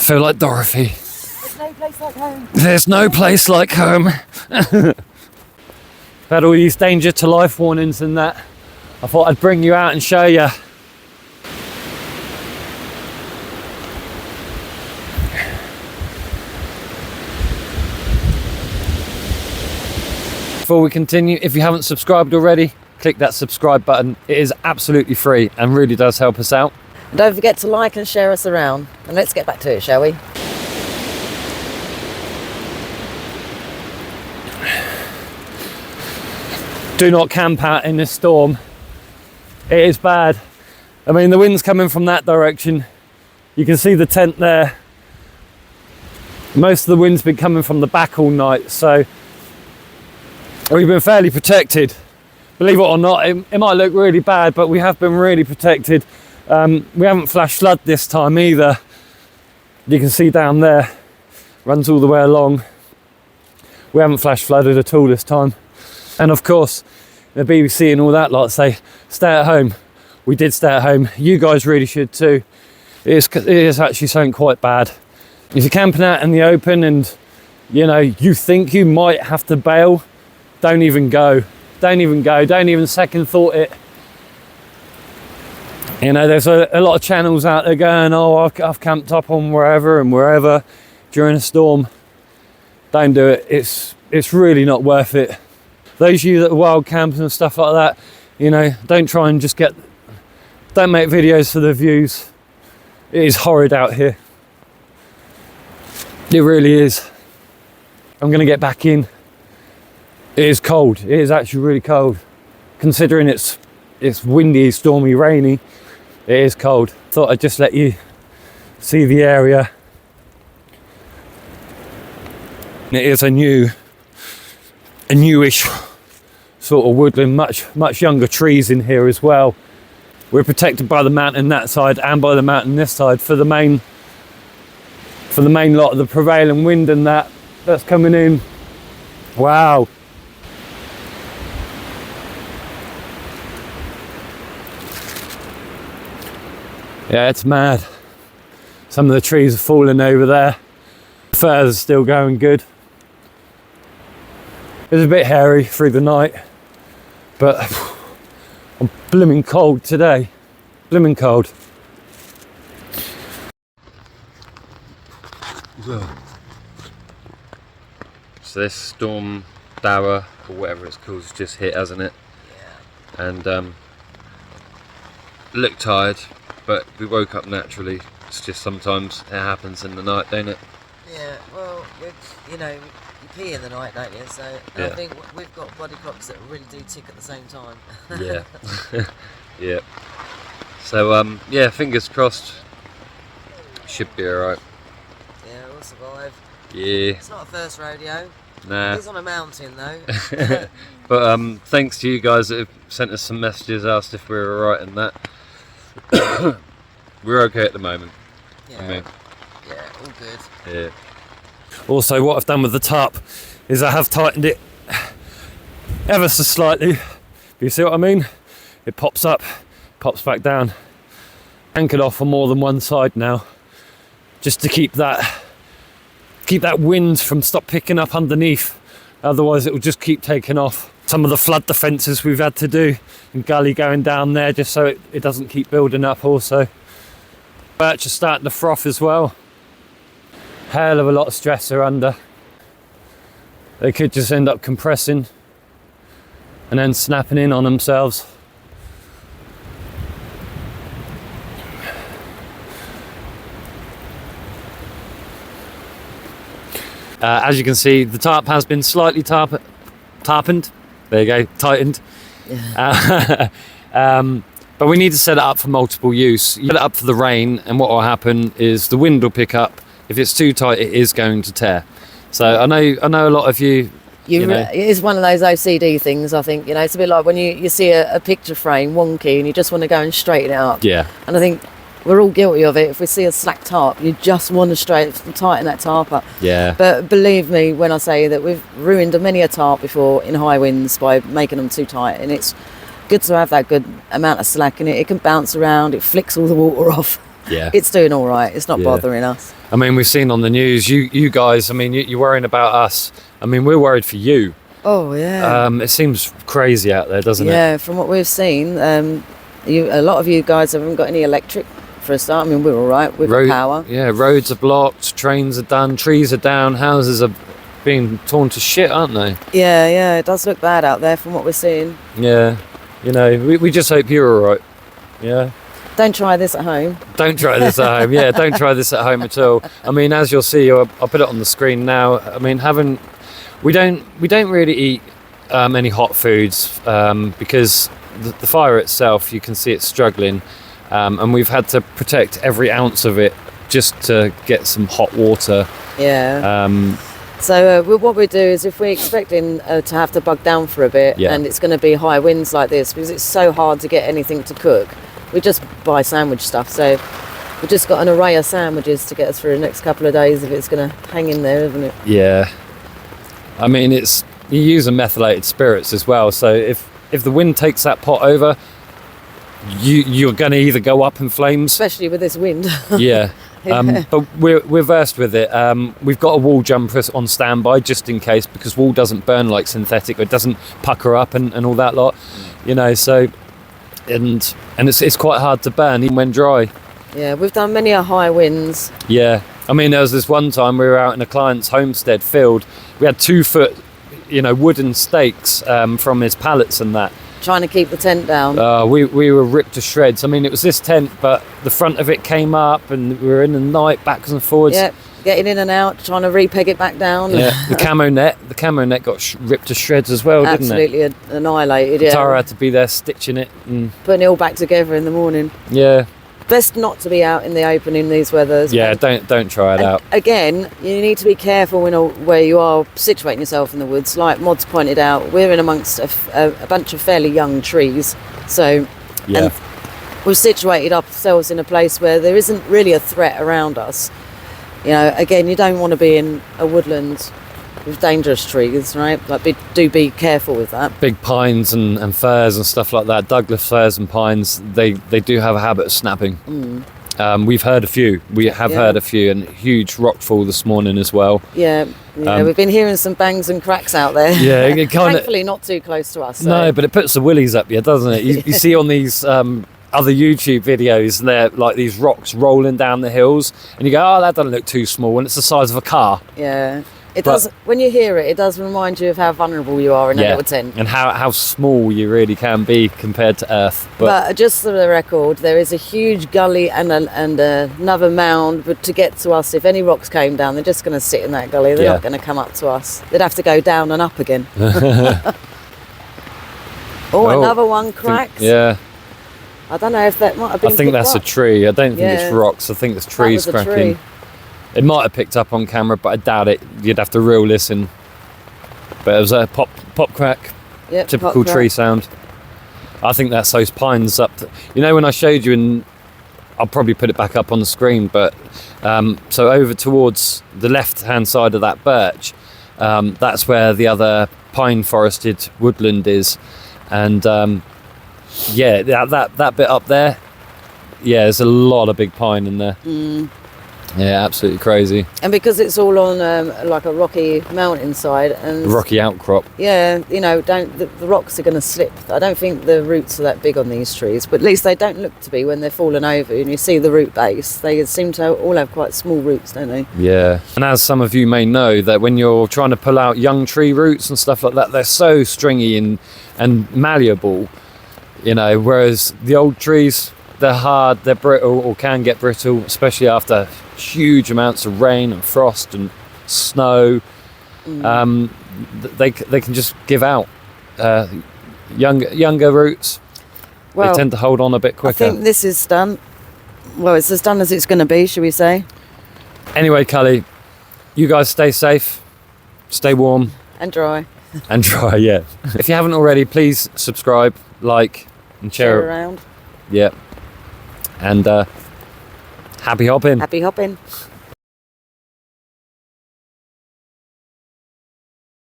feel like Dorothy. There's no place like home. There's no place like home. Had all these danger to life warnings and that. I thought I'd bring you out and show you. Before we continue, if you haven't subscribed already, click that subscribe button. It is absolutely free and really does help us out. And don't forget to like and share us around. And let's get back to it, shall we? Do not camp out in this storm. It is bad. I mean, the wind's coming from that direction. You can see the tent there. Most of the wind's been coming from the back all night, so we've been fairly protected. Believe it or not, it might look really bad, but we have been really protected. We haven't flash flood this time either. You can see down there, runs all the way along. We haven't flash flooded at all this time. And of course, the BBC and all that lot say, stay at home. We did stay at home. You guys really should too. It is actually something quite bad. If you're camping out in the open and you think you might have to bail, don't even go. Don't even go. Don't even second thought it. There's a lot of channels out there going, oh, I've camped up on wherever and wherever during a storm. Don't do it. It's really not worth it. Those of you that are wild campers and stuff like that, don't try and don't make videos for the views. It is horrid out here. It really is. I'm going to get back in. It is cold. It is actually really cold. Considering it's windy, stormy, rainy, it is cold. Thought I'd just let you see the area. It is a newish sort of woodland, much younger trees in here as well. We're protected by the mountain that side and by the mountain this side for the main lot of the prevailing wind and that's coming in. Wow. Yeah, it's mad. Some of the trees are falling over there. The firs are still going good. It was a bit hairy through the night, but I'm blooming cold today. Blooming cold. So this STORM Darragh, or whatever it's called, has just hit, hasn't it? Yeah. And looked tired, but we woke up naturally. It's just sometimes it happens in the night, don't it? Yeah, well, you pee in the night, don't you? So yeah. I think we've got body clocks that really do tick at the same time. Yeah. Yeah. So yeah, fingers crossed. Should be alright. Yeah, we'll survive. Yeah. It's not a first rodeo. Nah. It's on a mountain though. But thanks to you guys that have sent us some messages, asked if we were alright and that. We're okay at the moment. Yeah. I mean. Yeah, all good. Yeah. Also, what I've done with the tarp is I have tightened it ever so slightly. You see what I mean? It pops up, pops back down. Anchored off on more than one side now, just to keep that wind from stop picking up underneath. Otherwise, it will just keep taking off. Some of the flood defences we've had to do, and gully going down there just so it doesn't keep building up. Also, birch are starting to froth as well. Hell of a lot of stress they're under. They could just end up compressing and then snapping in on themselves. As you can see, the tarp has been slightly tarpened. There you go, tightened. Yeah. But we need to set it up for multiple use. You set it up for the rain, and what will happen is the wind will pick up. If it's too tight, it is going to tear. So I know a lot of you. It is one of those OCD things. I think it's a bit like when you see a picture frame wonky and you just want to go and straighten it up. Yeah. And I think we're all guilty of it. If we see a slack tarp, you just want to tighten that tarp up. Yeah. But believe me when I say that we've ruined many a tarp before in high winds by making them too tight, and it's good to have that good amount of slack in it. It can bounce around, it flicks all the water off. Yeah. It's doing all right. It's not Yeah. bothering us. I mean, we've seen on the news, you guys, I mean, you're worrying about us. I mean, we're worried for you. Oh, yeah. It seems crazy out there, doesn't it? Yeah, from what we've seen, a lot of you guys haven't got any electric for a start. I mean, we're all right with power. Yeah, roads are blocked, trains are done, trees are down, houses are being torn to shit, aren't they? Yeah, it does look bad out there from what we're seeing. Yeah, you know, we just hope you're all right. Yeah. Don't try this at home. Don't try this at home. Yeah, don't try this at home at all. I mean, as you'll see, I'll put it on the screen now. I mean, we don't really eat any hot foods because the fire itself, you can see it's struggling, and we've had to protect every ounce of it just to get some hot water. Yeah. So what we do is, if we're expecting to have to bug down for a bit, and it's going to be high winds like this, because it's so hard to get anything to cook, we just buy sandwich stuff. So we've just got an array of sandwiches to get us through the next couple of days if it's going to hang in there, isn't it? Yeah. I mean, you use methylated spirits as well. So if the wind takes that pot over, you're going to either go up in flames, especially with this wind. Yeah. But we're versed with it. We've got a wool jumper on standby just in case, because wool doesn't burn like synthetic, or it doesn't pucker up and all that lot. You know, so and it's quite hard to burn even when dry. Yeah, we've done many high winds. Yeah. I mean, there was this one time we were out in a client's homestead field. We had 2 foot, wooden stakes from his pallets and that. Trying to keep the tent down. We were ripped to shreds. I mean, it was this tent, but the front of it came up, and we were in the night, backwards and forwards. Yeah, getting in and out, trying to repeg it back down. Yeah, the camo net got ripped to shreds as well, didn't it? Absolutely annihilated. Yeah. Tara had to be there stitching it and putting it all back together in the morning. Yeah. Best not to be out in the open in these weathers. Yeah, don't try it out. Again, you need to be careful where you are situating yourself in the woods. Like Mod's pointed out, we're in amongst a bunch of fairly young trees, so and we've situated ourselves in a place where there isn't really a threat around us. Again, you don't want to be in a woodland with dangerous trees, right? Like, do be careful with that. Big pines and firs and stuff like that, Douglas firs and pines, they do have a habit of snapping. We've heard a few. We have heard a few, and huge rockfall this morning as well. Yeah, we've been hearing some bangs and cracks out there. Yeah, it thankfully not too close to us. So. No, but it puts the willies up you, doesn't it? You see on these other YouTube videos, they're like these rocks rolling down the hills, and you go, oh, that doesn't look too small, and it's the size of a car. Yeah. It does. When you hear it, it does remind you of how vulnerable you are in a little tent, and how small you really can be compared to Earth. But just for the record, there is a huge gully and another mound. But to get to us, if any rocks came down, they're just going to sit in that gully. They're not going to come up to us. They'd have to go down and up again. Another one cracks. I don't know if that might have been. I think that's a tree. I don't think it's rocks. I think it's trees cracking. It might have picked up on camera, but I doubt it. You'd have to real listen. But it was a pop crack. Yep, typical tree sound. I think that's those pines up. When I showed you, and I'll probably put it back up on the screen, but so over towards the left-hand side of that birch, that's where the other pine forested woodland is, and that bit up there, there's a lot of big pine in there. Yeah, absolutely crazy. And because it's all on like a rocky mountainside and rocky outcrop. Yeah, the rocks are going to slip. I don't think the roots are that big on these trees, but at least they don't look to be when they're falling over. And you see the root base; they seem to all have quite small roots, don't they? Yeah. And as some of you may know, that when you're trying to pull out young tree roots and stuff like that, they're so stringy and malleable. Whereas the old trees, they're hard, they're brittle, or can get brittle, especially after huge amounts of rain and frost and snow. They can just give out. Younger roots, they tend to hold on a bit quicker. I think this is done. Well, it's as done as it's going to be, shall we say? Anyway, Cully, you guys stay safe, stay warm. And dry. And dry, yeah. If you haven't already, please subscribe, like, and share around. Yeah. And happy hopping. Happy hopping.